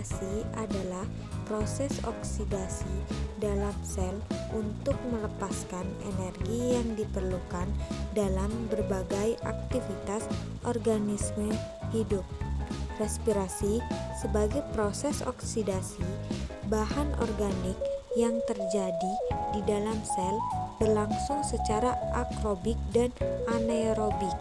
Respirasi adalah proses oksidasi dalam sel untuk melepaskan energi yang diperlukan dalam berbagai aktivitas organisme hidup. Respirasi sebagai proses oksidasi bahan organik yang terjadi di dalam sel berlangsung secara akrobik dan anaerobik.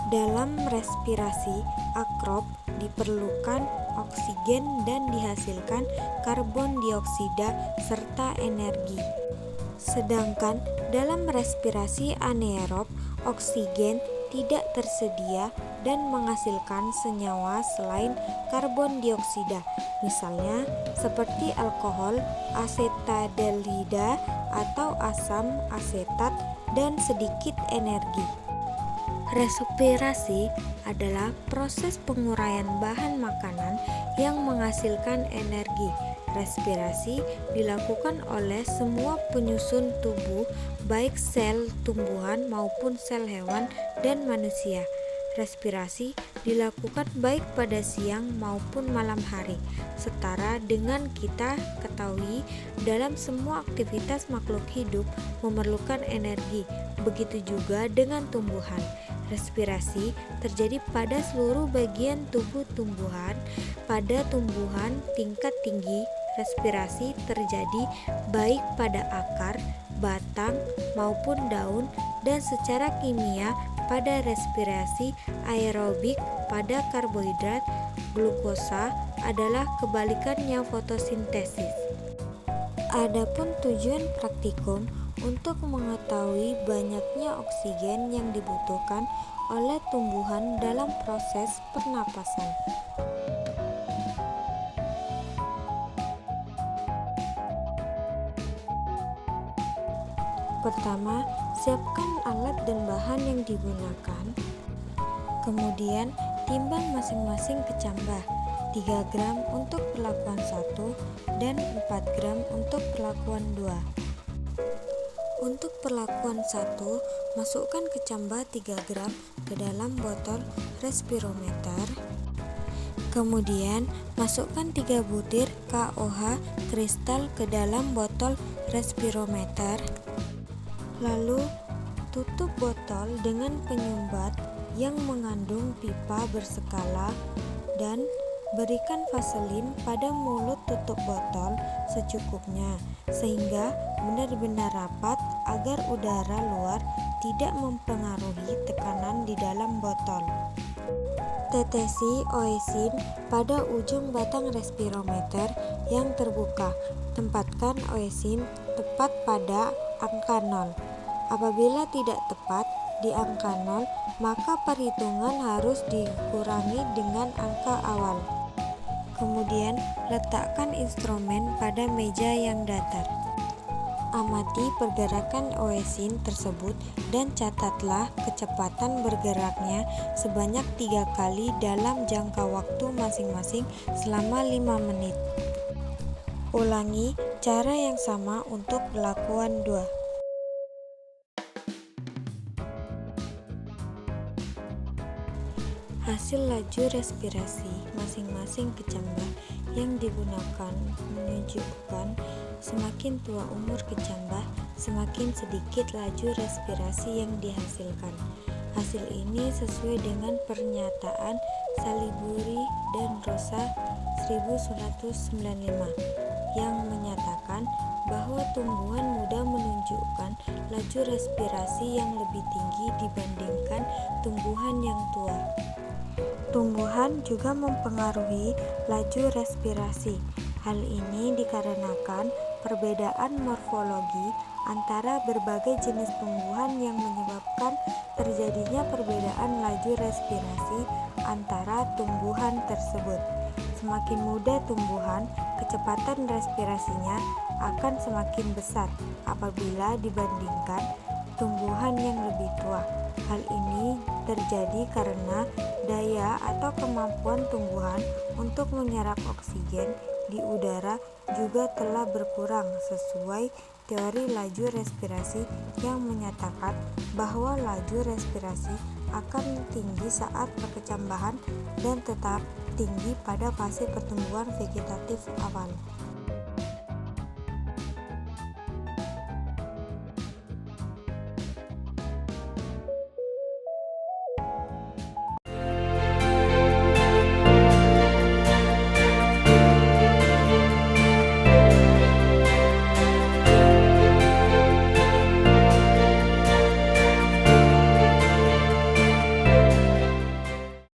Dalam respirasi akrob diperlukan oksigen dan dihasilkan karbon dioksida serta energi. Sedangkan dalam respirasi anaerob, oksigen tidak tersedia dan menghasilkan senyawa selain karbon dioksida, misalnya seperti alkohol asetaldehida atau asam asetat dan sedikit energi. Respirasi adalah proses penguraian bahan makanan yang menghasilkan energi. Respirasi dilakukan oleh semua penyusun tubuh, baik sel tumbuhan maupun sel hewan dan manusia. Respirasi dilakukan baik pada siang maupun malam hari. Setara dengan kita ketahui, dalam semua aktivitas makhluk hidup memerlukan energi. Begitu juga dengan tumbuhan. Respirasi terjadi pada seluruh bagian tubuh tumbuhan. Pada tumbuhan tingkat tinggi, respirasi terjadi baik pada akar, batang, maupun daun, dan secara kimia pada respirasi aerobik pada karbohidrat. Glukosa adalah kebalikannya fotosintesis. Adapun tujuan praktikum untuk mengetahui banyaknya oksigen yang dibutuhkan oleh tumbuhan dalam proses pernapasan. Pertama, siapkan alat dan bahan yang digunakan. Kemudian, timbang masing-masing kecambah. 3 gram untuk perlakuan 1 dan 4 gram untuk perlakuan 2. Untuk perlakuan 1, masukkan kecambah 3 gram ke dalam botol respirometer. Kemudian, masukkan 3 butir KOH kristal ke dalam botol respirometer. Lalu, tutup botol dengan penyumbat yang mengandung pipa berskala dan berikan vaselin pada mulut tutup botol secukupnya sehingga benar-benar rapat agar udara luar tidak mempengaruhi tekanan di dalam botol. Tetesi oesin pada ujung batang respirometer yang terbuka. Tempatkan oesin tepat pada angka 0. Apabila tidak tepat di angka 0, maka perhitungan harus dikurangi dengan angka awal. Kemudian, letakkan instrumen pada meja yang datar. Amati pergerakan oesin tersebut dan catatlah kecepatan bergeraknya sebanyak 3 kali dalam jangka waktu masing-masing selama 5 menit. Ulangi cara yang sama untuk perlakuan 2. Hasil laju respirasi masing-masing kecambah yang digunakan menunjukkan semakin tua umur kecambah, semakin sedikit laju respirasi yang dihasilkan. Hasil ini sesuai dengan pernyataan Saliburi dan Rosa 1995 yang menyatakan bahwa tumbuhan muda menunjukkan laju respirasi yang lebih tinggi dibandingkan tumbuhan yang tua. Tumbuhan juga mempengaruhi laju respirasi. Hal ini dikarenakan perbedaan morfologi antara berbagai jenis tumbuhan yang menyebabkan terjadinya perbedaan laju respirasi antara tumbuhan tersebut. Semakin muda tumbuhan, kecepatan respirasinya akan semakin besar apabila dibandingkan tumbuhan yang lebih tua. Hal ini terjadi karena daya atau kemampuan tumbuhan untuk menyerap oksigen di udara juga telah berkurang sesuai teori laju respirasi yang menyatakan bahwa laju respirasi akan tinggi saat perkecambahan dan tetap tinggi pada fase pertumbuhan vegetatif awal.